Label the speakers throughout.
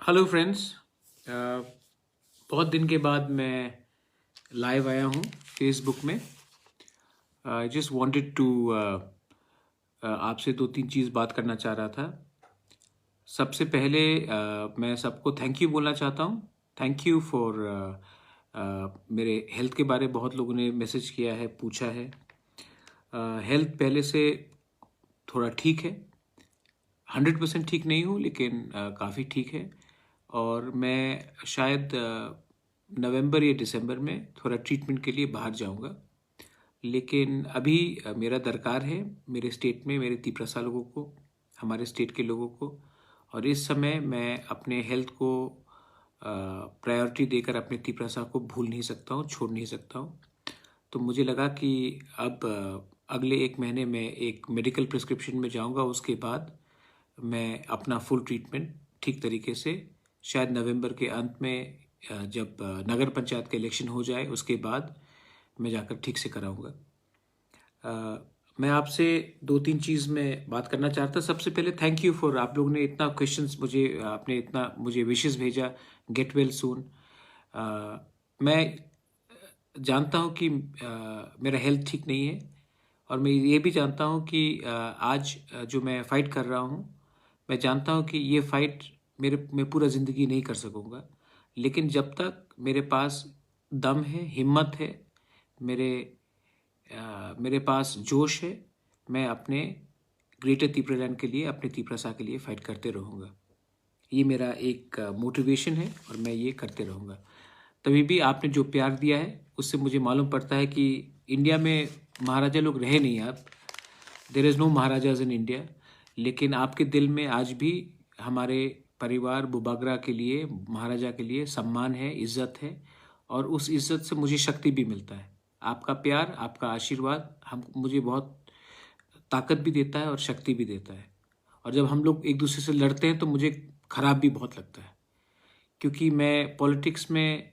Speaker 1: Hello friends. बहुत दिन के बाद मैं लाइव आया हूँ फेसबुक में। आई जस्ट वांटेड टू आपसे दो तीन चीज़ बात करना चाह रहा था। सबसे पहले मैं सबको थैंक यू बोलना चाहता हूँ। थैंक यू फॉर मेरे हेल्थ के बारे में बहुत लोगों ने मैसेज किया है, पूछा है। हेल्थ पहले से थोड़ा ठीक है, 100% ठीक नहीं हूँ लेकिन काफ़ी ठीक है। और मैं शायद नवंबर या दिसंबर में थोड़ा ट्रीटमेंट के लिए बाहर जाऊंगा। लेकिन अभी मेरा दरकार है मेरे स्टेट में, मेरे तिप्रसा लोगों को, हमारे स्टेट के लोगों को। और इस समय मैं अपने हेल्थ को प्रायोरिटी देकर अपने तिप्रसा को भूल नहीं सकता हूँ, छोड़ नहीं सकता हूँ। तो मुझे लगा कि अब अगले एक महीने में एक मेडिकल प्रिस्क्रिप्शन में जाऊंगा। उसके बाद मैं अपना फुल ट्रीटमेंट ठीक तरीके से शायद नवंबर के अंत में जब नगर पंचायत का इलेक्शन हो जाए उसके बाद मैं जाकर ठीक से कराऊंगा। मैं आपसे दो तीन चीज़ में बात करना चाहता। सबसे पहले थैंक यू फॉर, आप लोगों ने इतना क्वेश्चंस मुझे, आपने इतना मुझे विशेष भेजा, गेट वेल सून। मैं जानता हूँ कि मेरा हेल्थ ठीक नहीं है और मैं ये भी जानता हूँ कि आज जो मैं फ़ाइट कर रहा हूँ, मैं जानता हूँ कि ये फ़ाइट मैं पूरा ज़िंदगी नहीं कर सकूँगा। लेकिन जब तक मेरे पास दम है, हिम्मत है, मेरे पास जोश है, मैं अपने ग्रेटर तिप्रलैंड के लिए, अपने तिप्रसा के लिए फ़ाइट करते रहूँगा। ये मेरा एक मोटिवेशन है और मैं ये करते रहूँगा। तभी भी आपने जो प्यार दिया है उससे मुझे मालूम पड़ता है कि इंडिया में महाराजा लोग रहे नहीं अब। There is no maharajas in India. लेकिन आपके दिल में आज भी हमारे परिवार बुबागरा के लिए, महाराजा के लिए सम्मान है, इज्जत है। और उस इज्जत से मुझे शक्ति भी मिलता है। आपका प्यार, आपका आशीर्वाद मुझे बहुत ताकत भी देता है और शक्ति भी देता है। और जब हम लोग एक दूसरे से लड़ते हैं तो मुझे खराब भी बहुत लगता है, क्योंकि मैं पॉलिटिक्स में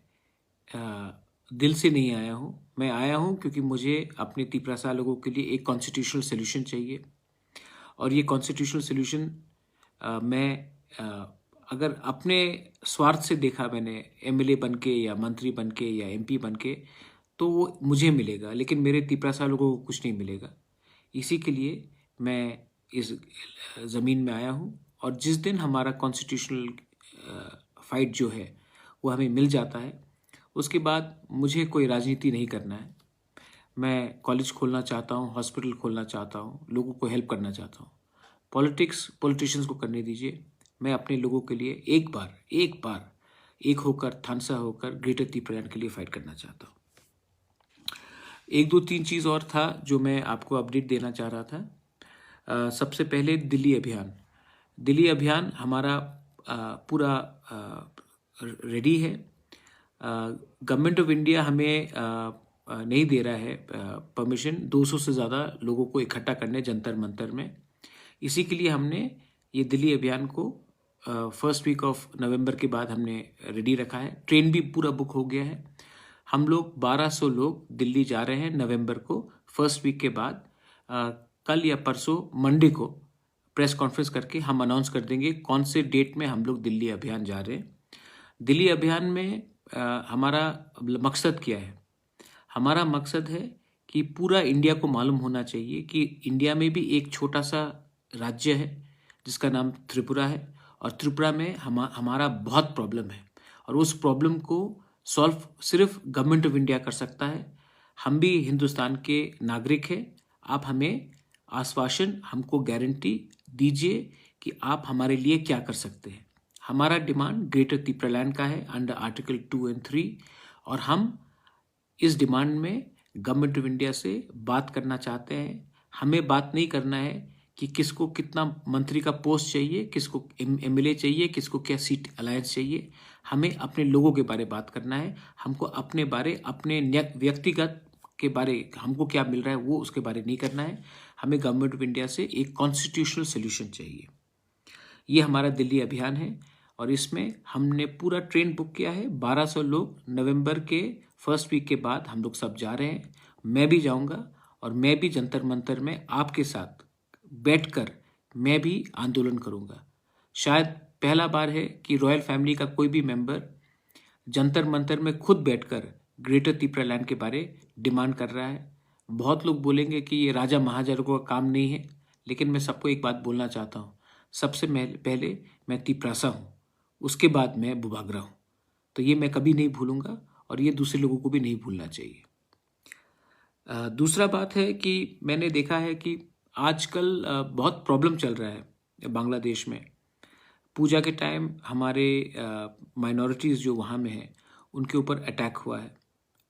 Speaker 1: दिल से नहीं आया हूँ। मैं आया हूँ क्योंकि मुझे अपने तिप्रसा लोगों के लिए एक कॉन्स्टिट्यूशनल सोल्यूशन चाहिए। और ये कॉन्स्टिट्यूशनल सोल्यूशन मैं अगर अपने स्वार्थ से देखा, मैंने एमएलए बन के या मंत्री बन के या एमपी बन के, तो वो मुझे मिलेगा लेकिन मेरे तिप्रसा लोगों को कुछ नहीं मिलेगा। इसी के लिए मैं इस ज़मीन में आया हूँ। और जिस दिन हमारा कॉन्स्टिट्यूशनल फाइट जो है वो हमें मिल जाता है, उसके बाद मुझे कोई राजनीति नहीं करना है। मैं कॉलेज खोलना चाहता हूँ, हॉस्पिटल खोलना चाहता हूँ, लोगों को हेल्प करना चाहता हूँ। पॉलिटिक्स पॉलिटिशियंस को करने दीजिए। मैं अपने लोगों के लिए एक होकर, थानसा होकर ग्रेटर तिप्रलैंड के लिए फाइट करना चाहता हूँ। एक दो तीन चीज़ और था जो मैं आपको अपडेट देना चाह रहा था। सबसे पहले दिल्ली अभियान हमारा पूरा रेडी है। गवर्नमेंट ऑफ इंडिया हमें नहीं दे रहा है परमिशन 200 से ज़्यादा लोगों को इकट्ठा करने जंतर मंतर में। इसी के लिए हमने ये दिल्ली अभियान को फर्स्ट वीक ऑफ नवंबर के बाद हमने रेडी रखा है। ट्रेन भी पूरा बुक हो गया है। हम लोग 1200 लोग दिल्ली जा रहे हैं नवंबर को, फर्स्ट वीक के बाद। कल या परसों मंडे को प्रेस कॉन्फ्रेंस करके हम अनाउंस कर देंगे कौन से डेट में हम लोग दिल्ली अभियान जा रहे हैं। दिल्ली अभियान में हमारा मकसद क्या है? हमारा मकसद है कि पूरा इंडिया को मालूम होना चाहिए कि इंडिया में भी एक छोटा सा राज्य है जिसका नाम त्रिपुरा है। और त्रिपुरा में हमारा बहुत प्रॉब्लम है और उस प्रॉब्लम को सॉल्व सिर्फ गवर्नमेंट ऑफ इंडिया कर सकता है। हम भी हिंदुस्तान के नागरिक हैं। आप हमें आश्वासन, हमको गारंटी दीजिए कि आप हमारे लिए क्या कर सकते हैं। हमारा डिमांड ग्रेटर तिप्रलैंड का है अंडर आर्टिकल 2 और 3। और हम इस डिमांड में गवर्नमेंट ऑफ इंडिया से बात करना चाहते हैं। हमें बात नहीं करना है कि किसको कितना मंत्री का पोस्ट चाहिए, किसको एमएलए चाहिए, किसको क्या सीट अलायंस चाहिए। हमें अपने लोगों के बारे बात करना है। हमको अपने बारे, अपने व्यक्तिगत के बारे, हमको क्या मिल रहा है वो उसके बारे नहीं करना है। हमें गवर्नमेंट ऑफ इंडिया से एक कॉन्स्टिट्यूशनल सोल्यूशन चाहिए। ये हमारा दिल्ली अभियान है और इसमें हमने पूरा ट्रेन बुक किया है। 1200 लोग नवंबर के फर्स्ट वीक के बाद हम लोग सब जा रहे हैं। मैं भी जाऊंगा और मैं भी जंतर मंतर में आपके साथ बैठकर मैं भी आंदोलन करूंगा। शायद पहला बार है कि रॉयल फैमिली का कोई भी मेंबर जंतर मंतर में खुद बैठकर ग्रेटर त्रिपुरा के बारे डिमांड कर रहा है। बहुत लोग बोलेंगे कि ये राजा महाराजाओं का काम नहीं है, लेकिन मैं सबको एक बात बोलना चाहता हूँ, सबसे पहले मैं त्रिप्रासा हूँ, उसके बाद मैं बुबागरा हूँ। तो ये मैं कभी नहीं भूलूंगा और ये दूसरे लोगों को भी नहीं भूलना चाहिए। दूसरा बात है कि मैंने देखा है कि आजकल बहुत प्रॉब्लम चल रहा है बांग्लादेश में। पूजा के टाइम हमारे माइनॉरिटीज़ जो वहाँ में हैं उनके ऊपर अटैक हुआ है।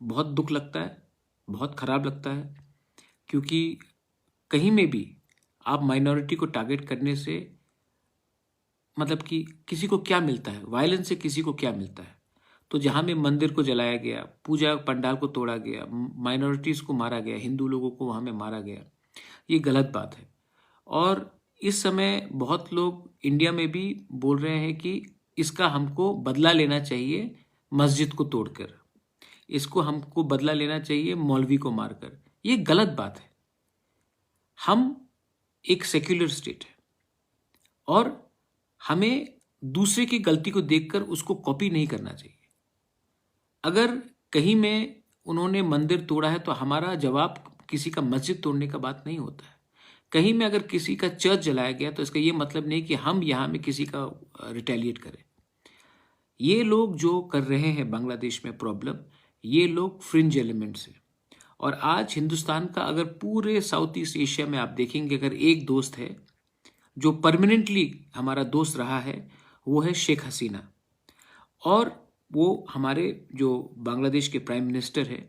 Speaker 1: बहुत दुख लगता है, बहुत ख़राब लगता है, क्योंकि कहीं में भी आप माइनॉरिटी को टारगेट करने से मतलब कि किसी को क्या मिलता है, वायलेंस से किसी को क्या मिलता है। तो जहाँ में मंदिर को जलाया गया, पूजा पंडाल को तोड़ा गया, माइनॉरिटीज़ को मारा गया, हिंदू लोगों को वहाँ में मारा गया, ये गलत बात है। और इस समय बहुत लोग इंडिया में भी बोल रहे हैं कि इसका हमको बदला लेना चाहिए मस्जिद को तोड़कर, इसको हमको बदला लेना चाहिए मौलवी को मारकर। ये गलत बात है। हम एक सेक्युलर स्टेट है और हमें दूसरे की गलती को देखकर उसको कॉपी नहीं करना चाहिए। अगर कहीं में उन्होंने मंदिर तोड़ा है तो हमारा जवाब किसी का मस्जिद तोड़ने का बात नहीं होता है। कहीं में अगर किसी का चर्च जलाया गया तो इसका ये मतलब नहीं कि हम यहाँ में किसी का रिटेलिएट करें। ये लोग जो कर रहे हैं बांग्लादेश में प्रॉब्लम, ये लोग फ्रिंज एलिमेंट्स हैं। और आज हिंदुस्तान का अगर पूरे साउथ ईस्ट एशिया में आप देखेंगे, अगर एक दोस्त है जो परमानेंटली हमारा दोस्त रहा है, वो है शेख हसीना। और वो हमारे जो बांग्लादेश के प्राइम मिनिस्टर है,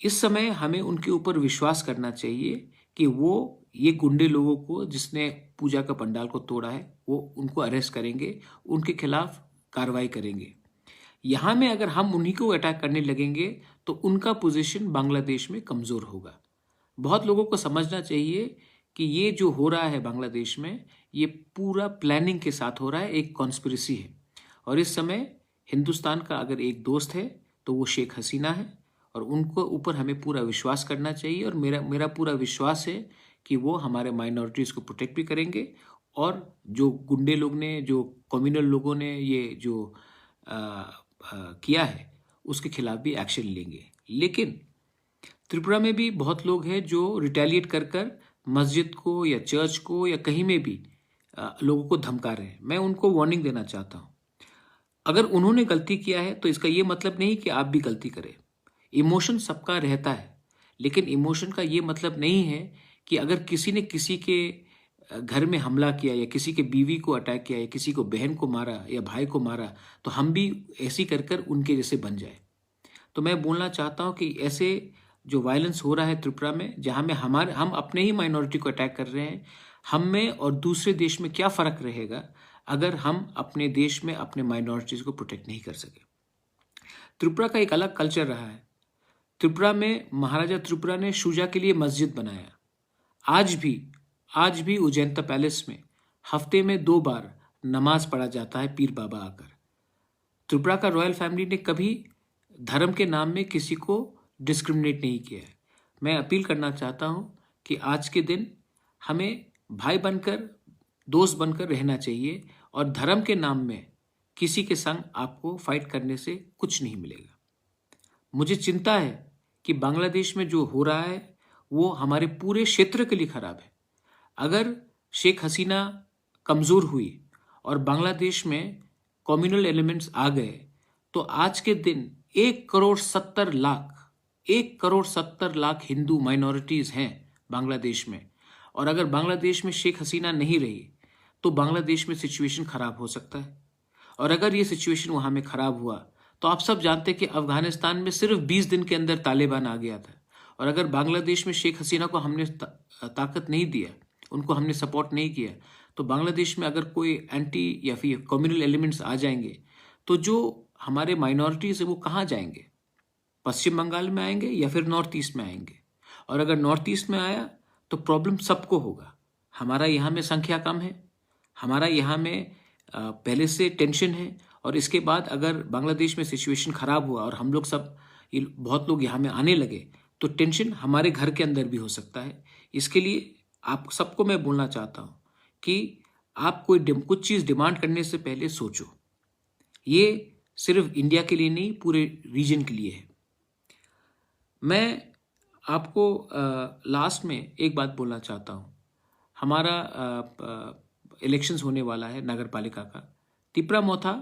Speaker 1: इस समय हमें उनके ऊपर विश्वास करना चाहिए कि वो ये गुंडे लोगों को जिसने पूजा का पंडाल को तोड़ा है वो उनको अरेस्ट करेंगे, उनके खिलाफ कार्रवाई करेंगे। यहाँ में अगर हम उन्हीं को अटैक करने लगेंगे तो उनका पोजीशन बांग्लादेश में कमज़ोर होगा। बहुत लोगों को समझना चाहिए कि ये जो हो रहा है बांग्लादेश में, ये पूरा प्लानिंग के साथ हो रहा है, एक कॉन्स्पिरेसी है। और इस समय हिंदुस्तान का अगर एक दोस्त है तो वो शेख हसीना है और उनको ऊपर हमें पूरा विश्वास करना चाहिए। और मेरा पूरा विश्वास है कि वो हमारे माइनॉरिटीज़ को प्रोटेक्ट भी करेंगे और जो गुंडे लोग ने, जो कम्युनल लोगों ने ये जो किया है उसके खिलाफ भी एक्शन लेंगे। लेकिन त्रिपुरा में भी बहुत लोग हैं जो रिटेलिएट कर कर मस्जिद को या चर्च को या कहीं में भी लोगों को धमका रहे हैं। मैं उनको वार्निंग देना चाहता हूँ, अगर उन्होंने गलती किया है तो इसका ये मतलब नहीं कि आप भी गलती करें। इमोशन सबका रहता है, लेकिन इमोशन का ये मतलब नहीं है कि अगर किसी ने किसी के घर में हमला किया या किसी के बीवी को अटैक किया या किसी को बहन को मारा या भाई को मारा तो हम भी ऐसी कर कर उनके जैसे बन जाए। तो मैं बोलना चाहता हूँ कि ऐसे जो वायलेंस हो रहा है त्रिपुरा में, जहाँ में हम अपने ही माइनॉरिटी को अटैक कर रहे हैं, हम में और दूसरे देश में क्या फ़र्क रहेगा अगर हम अपने देश में अपने माइनॉरिटीज़ को प्रोटेक्ट नहीं कर सके। त्रिपुरा का एक अलग कल्चर रहा है। त्रिपुरा में महाराजा त्रिपुरा ने शुजा के लिए मस्जिद बनाया। आज भी उज्जैनता पैलेस में हफ्ते में 2 बार नमाज पढ़ा जाता है पीर बाबा आकर। त्रिपुरा का रॉयल फैमिली ने कभी धर्म के नाम में किसी को डिस्क्रिमिनेट नहीं किया है। मैं अपील करना चाहता हूँ कि आज के दिन हमें भाई बनकर, दोस्त बनकर रहना चाहिए और धर्म के नाम में किसी के संग आपको फाइट करने से कुछ नहीं मिलेगा। मुझे चिंता है कि बांग्लादेश में जो हो रहा है वो हमारे पूरे क्षेत्र के लिए खराब है। अगर शेख हसीना कमज़ोर हुई और बांग्लादेश में कम्युनल एलिमेंट्स आ गए तो आज के दिन 1 करोड़ 70 लाख हिंदू माइनॉरिटीज़ हैं बांग्लादेश में। और अगर बांग्लादेश में शेख हसीना नहीं रही तो बांग्लादेश में सिचुएशन ख़राब हो सकता है। और अगर ये सिचुएशन वहाँ में ख़राब हुआ तो आप सब जानते हैं कि अफ़गानिस्तान में सिर्फ 20 दिन के अंदर तालिबान आ गया था। और अगर बांग्लादेश में शेख हसीना को हमने ताकत नहीं दिया, उनको हमने सपोर्ट नहीं किया, तो बांग्लादेश में अगर कोई एंटी या फिर कम्युनल एलिमेंट्स आ जाएंगे तो जो हमारे माइनॉरिटीज़ है वो कहाँ जाएंगे? पश्चिम बंगाल में आएंगे या फिर नॉर्थ ईस्ट में आएंगे। और अगर नॉर्थ ईस्ट में आया तो प्रॉब्लम सबको होगा। हमारा यहाँ में संख्या कम है, हमारा यहाँ में पहले से टेंशन है, और इसके बाद अगर बांग्लादेश में सिचुएशन ख़राब हुआ और हम लोग सब बहुत लोग यहाँ में आने लगे तो टेंशन हमारे घर के अंदर भी हो सकता है। इसके लिए आप सबको मैं बोलना चाहता हूँ कि आप कुछ चीज़ डिमांड करने से पहले सोचो। ये सिर्फ इंडिया के लिए नहीं, पूरे रीजन के लिए है। मैं आपको लास्ट में एक बात बोलना चाहता हूँ। हमारा इलेक्शंस होने वाला है नगर पालिका का। तिपरा मोथा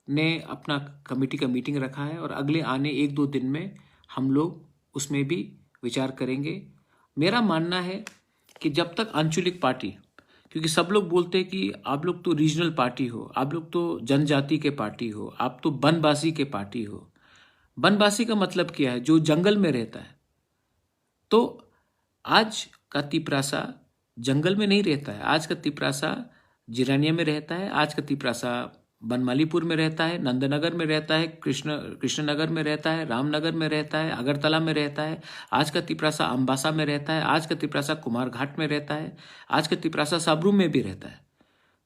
Speaker 1: ने अपना कमेटी का मीटिंग रखा है और अगले आने 1-2 दिन में हम लोग उसमें भी विचार करेंगे। मेरा मानना है कि जब तक आंचलिक पार्टी, क्योंकि सब लोग बोलते हैं कि आप लोग तो रीजनल पार्टी हो, आप लोग तो जनजाति के पार्टी हो, आप तो बनवासी के पार्टी हो। बनवासी का मतलब क्या है? जो जंगल में रहता है। तो आज का तिपरासा जंगल में नहीं रहता है। आज का तिपरासा जिरानिया में रहता है, आज का तिपरासा बनमालीपुर में रहता है, नंदनगर में रहता है, कृष्णनगर में रहता है, रामनगर में रहता है, अगरतला में रहता है, आज का तिपरासा अम्बासा में रहता है, आज का तिपरासा कुमारघाट में रहता है, आज का तिपरासा साबरू में भी रहता है।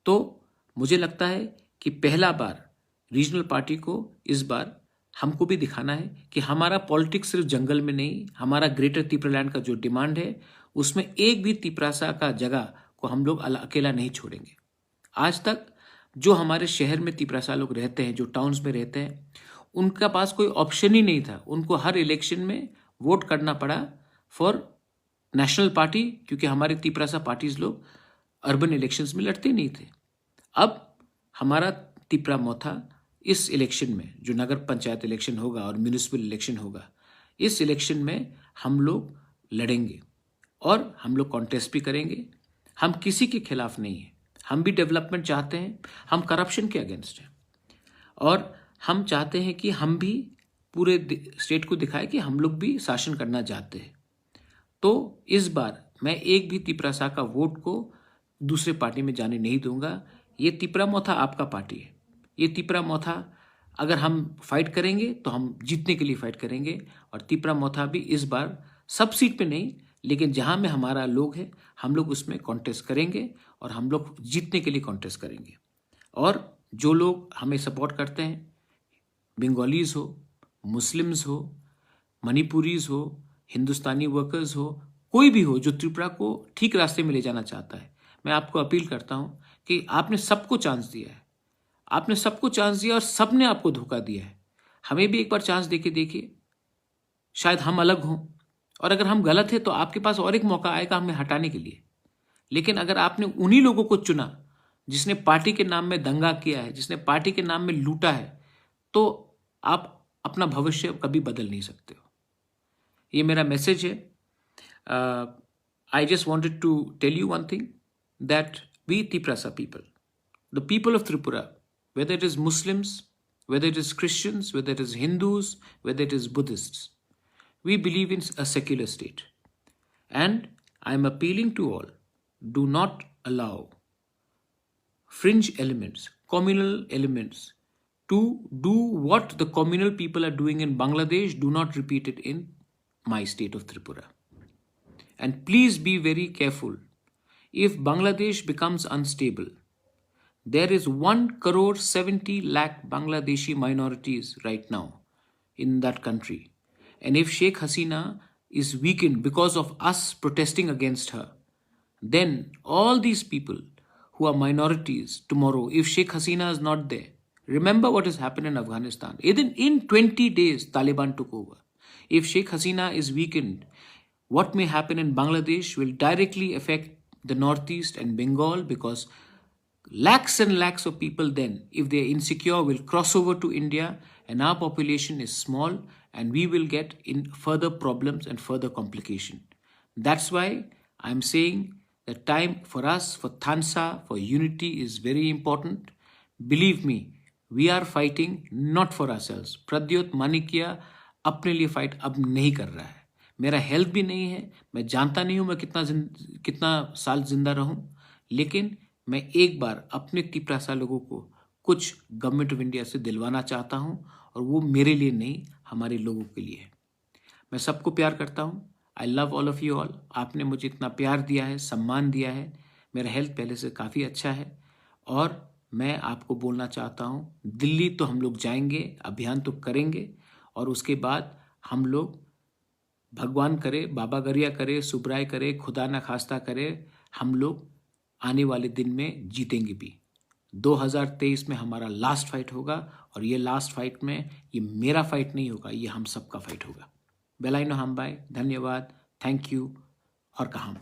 Speaker 1: तो मुझे लगता है कि पहला बार रीजनल पार्टी को इस बार हमको भी दिखाना है कि हमारा पॉलिटिक्स सिर्फ जंगल में नहीं, हमारा ग्रेटर तिपरालैंड का जो डिमांड है उसमें एक भी तिपरासा का जगह को हम लोग अकेला नहीं छोड़ेंगे। आज तक जो हमारे शहर में तिपरासा लोग रहते हैं, जो टाउन्स में रहते हैं, उनका पास कोई ऑप्शन ही नहीं था। उनको हर इलेक्शन में वोट करना पड़ा फॉर नेशनल पार्टी, क्योंकि हमारे तिपरासा पार्टीज लोग अर्बन इलेक्शंस में लड़ते नहीं थे। अब हमारा तिपरा मोथा इस इलेक्शन में, जो नगर पंचायत इलेक्शन होगा और म्यूनिसिपल इलेक्शन होगा, इस इलेक्शन में हम लोग लड़ेंगे और हम लोग कॉन्टेस्ट भी करेंगे। हम किसी के खिलाफ नहीं हैं, हम भी डेवलपमेंट चाहते हैं, हम करप्शन के अगेंस्ट हैं और हम चाहते हैं कि हम भी पूरे स्टेट को दिखाएं कि हम लोग भी शासन करना चाहते हैं। तो इस बार मैं एक भी तिपरासा का वोट को दूसरे पार्टी में जाने नहीं दूंगा। ये तिपरा मोथा आपका पार्टी है। ये तिपरा मोथा अगर हम फाइट करेंगे तो हम जीतने के लिए फाइट करेंगे और तिपरा मोथा भी इस बार सब सीट पे नहीं, लेकिन जहां में हमारा लोग है हम लोग उसमें कॉन्टेस्ट करेंगे और हम लोग जीतने के लिए कॉन्टेस्ट करेंगे। और जो लोग हमें सपोर्ट करते हैं, बंगालीज हो, मुस्लिम्स हो, मणिपुरीज हो, हिंदुस्तानी वर्कर्स हो, कोई भी हो जो त्रिपुरा को ठीक रास्ते में ले जाना चाहता है, मैं आपको अपील करता हूं कि आपने सबको चांस दिया है, आपने सबको चांस दिया और सबने आपको धोखा दिया है। हमें भी एक बार चांस देके देखिए, शायद हम अलग हों और अगर हम गलत है तो आपके पास और एक मौका आएगा हमें हटाने के लिए। लेकिन अगर आपने उन्हीं लोगों को चुना जिसने पार्टी के नाम में दंगा किया है, जिसने पार्टी के नाम में लूटा है, तो आप अपना भविष्य कभी बदल नहीं सकते हो। ये मेरा मैसेज है। I just wanted to tell you one thing, that we Tiprasa people, the people of Tripura, whether it is Muslims, whether it is Christians, whether it is Hindus, whether it is Buddhists, we believe in a secular state. And I am appealing to all, do not allow fringe elements, communal elements, to do what the communal people are doing in Bangladesh. Do not repeat it in my state of Tripura. And please be very careful. If Bangladesh becomes unstable, there is 1.70 lakh Bangladeshi minorities right now in that country. And if Sheikh Hasina is weakened because of us protesting against her, then all these people who are minorities tomorrow, if Sheikh Hasina is not there, remember what has happened in Afghanistan. In 20 days, Taliban took over. If Sheikh Hasina is weakened, what may happen in Bangladesh will directly affect the Northeast and Bengal, because lakhs and lakhs of people then, if they are insecure, will cross over to India, and our population is small and we will get in further problems and further complication. That's why I'm saying the time for us, for Thansa, for unity is very important. Believe me, we are fighting not for ourselves. Pradyot Manikya अपने लिए fight अब नहीं कर रहा है। मेरा health भी नहीं है, मैं जानता नहीं हूं मैं कितना साल जिंदा रहूं, लेकिन मैं एक बार अपने तिपरासा लोगों को कुछ गवर्नमेंट ऑफ इंडिया से दिलवाना चाहता हूं, और वो मेरे लिए नहीं, हमारे लोगों के लिए है। मैं सबको प्यार करता हूं। I love all of you all. आपने मुझे इतना प्यार दिया है, सम्मान दिया है। मेरा हेल्थ पहले से काफ़ी अच्छा है और मैं आपको बोलना चाहता हूं, दिल्ली तो हम लोग जाएंगे, अभियान तो करेंगे, और उसके बाद हम लोग भगवान करे, बाबा गरिया करे, सुब्राय करे, खुदा ना खास्ता करे, हम लोग आने वाले दिन में जीतेंगे भी। 2023 में हमारा लास्ट फाइट होगा और ये लास्ट फाइट में ये मेरा फाइट नहीं होगा, ये हम सबका फाइट होगा। बेलाइनो हम बाय, धन्यवाद, थैंक यू और कहाम।